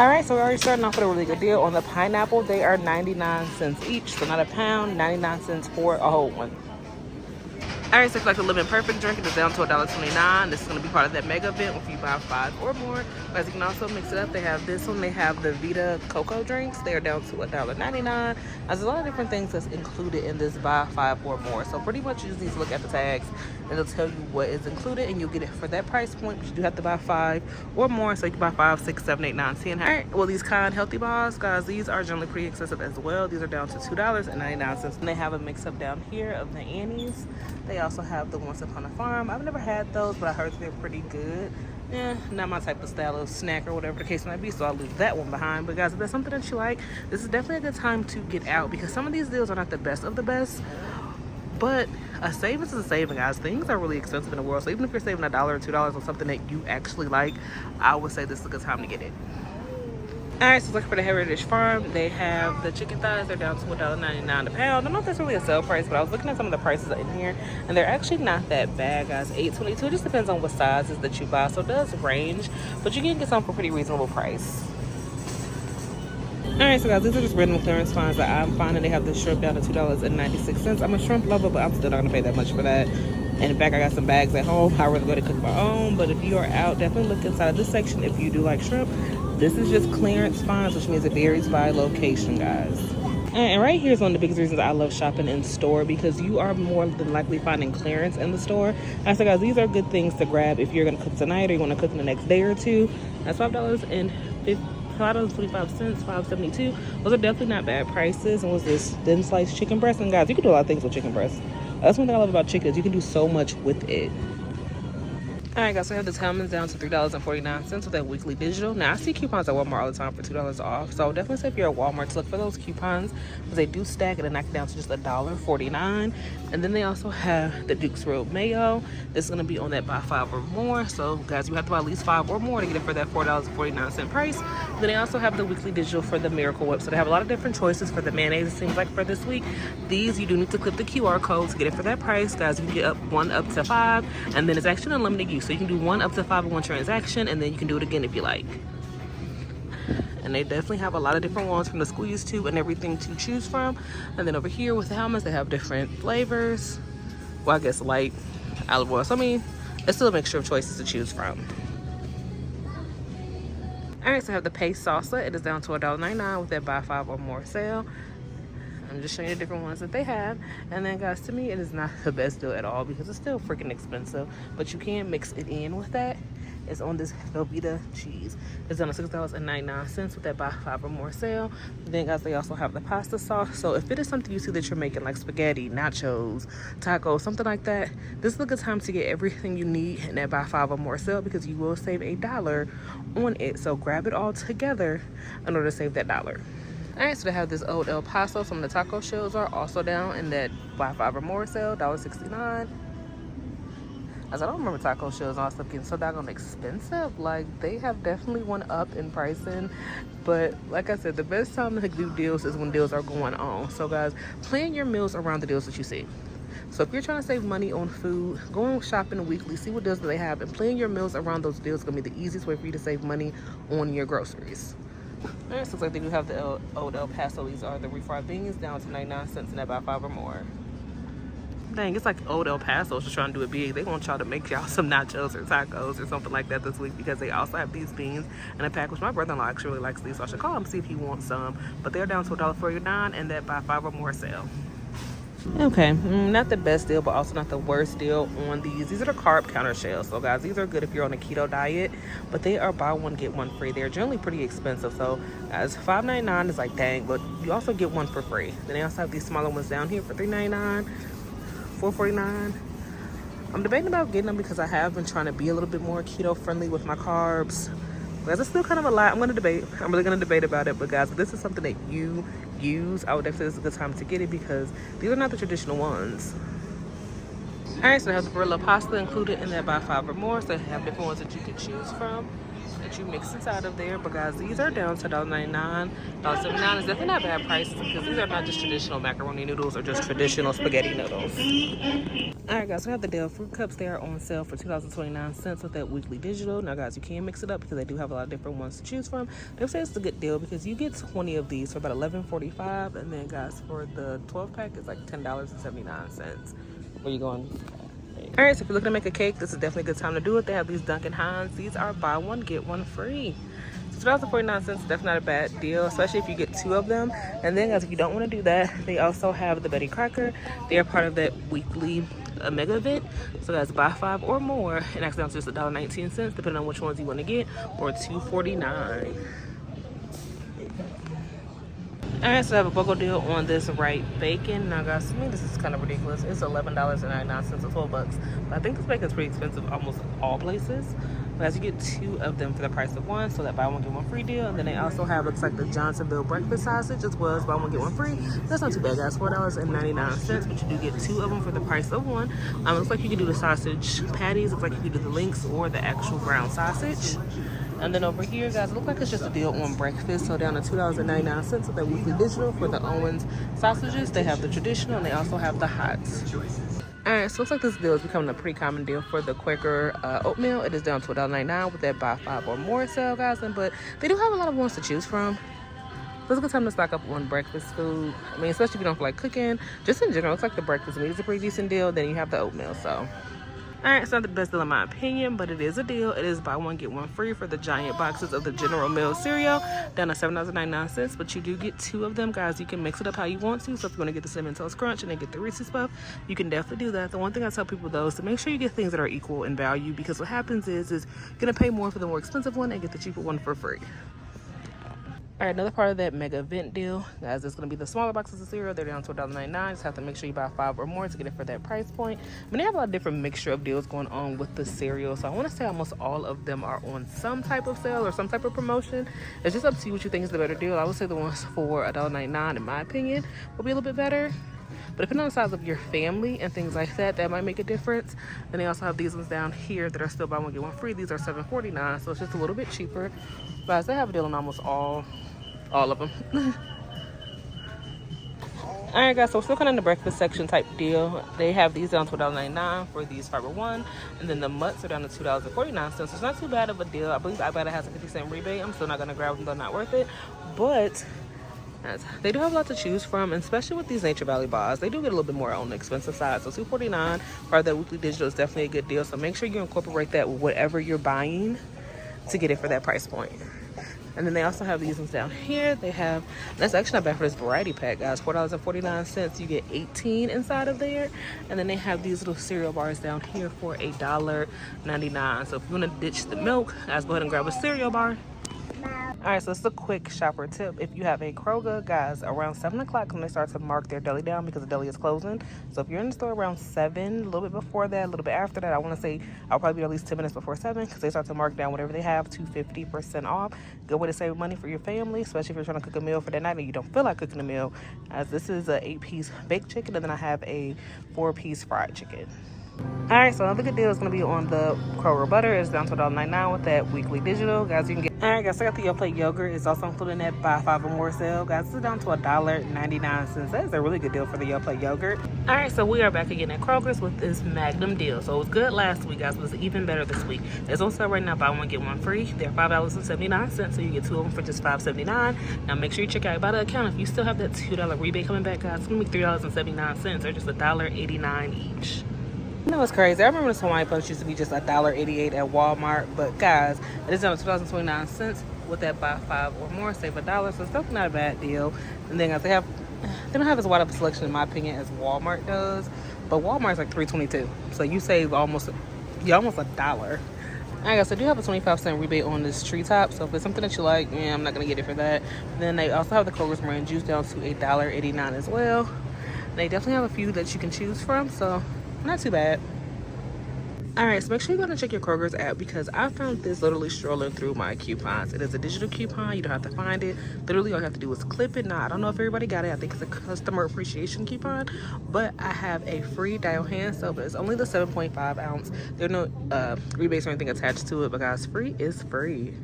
All right, so we're already starting off with a really good deal on the pineapple. They are 99 cents each, so not a pound, 99 cents for a whole one. All right, so if you like the Living Perfect drink, it is down to $1.29. This is going to be part of that mega event if you buy 5 or more. But you can also mix it up. They have this one. They have the Vita Cocoa drinks. They are down to $1.99. There's a lot of different things that's included in this buy 5 or more. So pretty much you just need to look at the tags, and it'll tell you what is included, and you'll get it for that price point. But you do have to buy 5 or more, so you can buy 5, 6, 7, 8, 9, 10. All right, well, these Kind Healthy Bars, guys, these are generally pretty expensive as well. These are down to $2.99. And they have a mix-up down here of the Annie's. They also have the Once Upon a Farm. I've never had those, but I heard they're pretty good. Not my type of style of snack or whatever the case might be, so I'll leave that one behind. But guys, if there's something that you like, this is definitely a good time to get out, because some of these deals are not the best of the best, but a savings is a saving, guys. Things are really expensive in the world, so even if you're saving $1 or $2 on something that you actually like, I would say this is a good time to get it. All right, so look for the Heritage Farm. They have the chicken thighs. They're down to $1.99 a pound. I don't know if that's really a sale price, but I was looking at some of the prices in here, and they're actually not that bad, guys. $8.22. It just depends on what sizes that you buy, so it does range, but you can get some for a pretty reasonable price. All right, so guys, these are just random clearance finds that I'm finding. They have this shrimp down to $2.96. I'm a shrimp lover, but I'm still not gonna pay that much for that. And in fact, I got some bags at home. I really go to cook my own, but if you are out, definitely look inside of this section if you do like shrimp. This is just clearance finds, which means it varies by location, guys. And right here is one of the biggest reasons I love shopping in store, because you are more than likely finding clearance in the store. And so, guys, these are good things to grab if you're going to cook tonight or you want to cook in the next day or two. That's $5.25, $5.72. Those are definitely not bad prices. And what's this? Thin sliced chicken breast. And guys, you can do a lot of things with chicken breast. That's one thing I love about chicken, is you can do so much with it. All right, guys, so I have the Hellmann's down to $3.49 with that weekly digital. Now, I see coupons at Walmart all the time for $2 off, so definitely say if you're at Walmart to look for those coupons, because they do stack it and knock it down to just $1.49. And then they also have the Duke's Road Mayo. This is going to be on that buy 5 or more, so guys, you have to buy at least 5 or more to get it for that $4.49 price. Then they also have the weekly digital for the Miracle Whip, so they have a lot of different choices for the mayonnaise. It seems like for this week, these you do need to clip the QR code to get it for that price, guys. You can get one up to 5, and then it's actually unlimited use. So you can do 1 up to 5 in one transaction, and then you can do it again if you like. And they definitely have a lot of different ones from the squeeze tube and everything to choose from. And then over here with the Hellmann's, they have different flavors. Well, I guess light, olive oil. So I mean, it's still a mixture of choices to choose from. All right, so I have the paste salsa. It is down to $1.99 with that buy 5 or more sale. I'm just showing you the different ones that they have. And then, guys, to me, it is not the best deal at all, because it's still freaking expensive. But you can mix it in with that. It's on this Velveeta cheese. It's down to $6.99 with that buy 5 or more sale. Then, guys, they also have the pasta sauce. So if it is something you see that you're making, like spaghetti, nachos, tacos, something like that, this is a good time to get everything you need in that buy 5 or more sale, because you will save $1 on it. So grab it all together in order to save that $1. All right, so they have this Old El Paso. Some of the taco shells are also down in that buy 5 or more sale, $1.69. As I don't remember taco shells and all stuff getting so doggone expensive. Like, they have definitely went up in pricing. But like I said, the best time to do deals is when deals are going on. So guys, plan your meals around the deals that you see. So if you're trying to save money on food, go shopping weekly, see what deals they have, and plan your meals around those deals. It's gonna be the easiest way for you to save money on your groceries. All right, so looks like they do have the Old El Paso. These are the refried beans, down to 99 cents in that buy 5 or more. Dang, it's like Old El Paso's just trying to do it big. They want y'all to make y'all some nachos or tacos or something like that this week, because they also have these beans in a pack, which my brother-in-law actually really likes these, so I should call him, see if he wants some. But they're down to $1.49 and that buy 5 or more sale. Okay, not the best deal, but also not the worst deal on these. These are the carb counter shells. So guys, these are good if you're on a keto diet, but they are buy one get one free. They're generally pretty expensive. So guys, $5.99 is like, dang, but you also get one for free. Then they also have these smaller ones down here for $3.99, $4.49. I'm debating about getting them because I have been trying to be a little bit more keto friendly with my carbs. Guys, it's still kind of a lot. I'm going to debate. I'm really going to debate about it. But guys, if this is something that you use, I would definitely say this is a good time to get it, because these are not the traditional ones. All right, so they have the Barilla pasta included in that buy 5 or more. So they have different ones that you can choose from. that you mix inside of there. But guys, these are down to $1.99. $1.79 is definitely not bad prices because these are not just traditional macaroni noodles or just traditional spaghetti noodles. Alright guys, we have the Dell fruit cups. They are on sale for $2.29 with that weekly digital. Now guys, you can mix it up because they do have a lot of different ones to choose from. They say it's a good deal because you get 20 of these for about $11.45, and then guys, for the 12 pack it's like $10.79. Where you going? Alright, so if you're looking to make a cake, this is definitely a good time to do it. They have these Dunkin' Hines. These are buy one get one free. $2.49 is definitely not a bad deal, especially if you get 2 of them. And then guys, if you don't want to do that, they also have the Betty Crocker. They are part of that weekly mega event. So guys, buy 5 or more, and actually it's just $1.19 depending on which ones you want to get, or $2.49. Alright, so I have a BOGO deal on this right bacon. Now guys, to me this is kind of ridiculous. It's $11.99 or $12, but I think this bacon is pretty expensive almost all places. But as you get 2 of them for the price of 1, so that buy one get one free deal. And then they also have, looks like, the Johnsonville breakfast sausage as well as buy one get one free. That's not too bad guys, $4.99, but you do get 2 of them for the price of 1. It looks like you can do the sausage patties, looks like you can do the links or the actual ground sausage. And then over here, guys, it looks like it's just a deal on breakfast. So down to $2.99 with that weekly digital for the Owens sausages. They have the traditional and they also have the hots. Alright, so it looks like this deal is becoming a pretty common deal for the Quaker oatmeal. It is down to $1.99 with that buy 5 or more sale, guys. But they do have a lot of ones to choose from. So it's a good time to stock up on breakfast food. I mean, especially if you don't feel like cooking. Just in general, it's like the breakfast meat is a pretty decent deal. Then you have the oatmeal, so. Alright, it's not the best deal in my opinion, but it is a deal. It is buy one get one free for the giant boxes of the General Mills cereal, down to $7.99, but you do get 2 of them, guys. You can mix it up how you want to. So if you want to get the Cinnamon Toast Crunch and then get the Reese's Puff, you can definitely do that. The one thing I tell people though is to make sure you get things that are equal in value, because what happens is you're gonna pay more for the more expensive one and get the cheaper one for free. Alright, another part of that mega event deal, guys, it's going to be the smaller boxes of cereal. They're down to $1.99. Just have to make sure you buy 5 or more to get it for that price point. But they have a lot of different mixture of deals going on with the cereal. So I want to say almost all of them are on some type of sale or some type of promotion. It's just up to you what you think is the better deal. I would say the ones for $1.99, in my opinion, will be a little bit better. But depending on the size of your family and things like that, that might make a difference. Then they also have these ones down here that are still buy one get one free. These are $7.49, so it's just a little bit cheaper. Guys, they have a deal on almost all of them. Alright guys, so we're still kind of in the breakfast section type deal. They have these down to $1.99 for these fiber one, and then the mutts are down to $2.49. So it's not too bad of a deal. I believe iBeta has a 50-cent rebate. I'm still not gonna grab them, they're not worth it. But they do have a lot to choose from, and especially with these Nature Valley bars, they do get a little bit more on the expensive side. So $2.49 for that weekly digital is definitely a good deal. So make sure you incorporate that with whatever you're buying to get it for that price point. And then they also have these ones down here. They have, that's actually not bad for this variety pack, guys. $4.49. You get 18 inside of there. And then they have these little cereal bars down here for $1.99. So if you want to ditch the milk, guys, go ahead and grab a cereal bar. Alright, so it's a quick shopper tip. If you have a Kroger, guys, around 7 o'clock when they start to mark their deli down because the deli is closing. So if you're in the store around 7, a little bit before that, a little bit after that, I want to say I'll probably be at least 10 minutes before 7 because they start to mark down whatever they have to 50% off. Good way to save money for your family, especially if you're trying to cook a meal for that night and you don't feel like cooking a meal. As this is a 8-piece baked chicken, and then I have a 4-piece fried chicken. Alright, so another good deal is going to be on the Kroger butter. It's down to $1.99 with that weekly digital. Guys, you can get... Alright guys, I got the Yoplait Yogurt. It's also included in that buy 5 or more sale. Guys, this is down to $1.99. That is a really good deal for the Yoplait Yogurt. Alright, so we are back again at Kroger's with this Magnum deal. So it was good last week, guys, but it's even better this week. It's on sale right now, buy one get one free. They're $5.79, so you get 2 of them for just $5.79. Now make sure you check out your Ibotta account. If you still have that $2 rebate coming back, guys, it's going to be $3.79, or just $1.89 each. You know, it's crazy. I remember this Hawaiian Punch used to be just $1.88 at Walmart, but guys, it is down to $2.29 with that buy 5 or more, save $1. So it's definitely not a bad deal. And then guys, they don't have as wide of a selection in my opinion as Walmart does, but Walmart's like $3.22, so you save almost $1. Alright guys, I do have a 25% rebate on this treetop, so if it's something that you like, yeah, I'm not gonna get it for that. Then they also have the Kroger's brand juice down to $1.89 as well. They definitely have a few that you can choose from, so not too bad. Alright, so make sure you go and check your Kroger's app because I found this literally strolling through my coupons. It is a digital coupon. You don't have to find it. Literally all you have to do is clip it. Now, I don't know if everybody got it. I think it's a customer appreciation coupon, but I have a free dial hand soap. It's only the 7.5 ounce. There are no rebates or anything attached to it, but guys, free is free.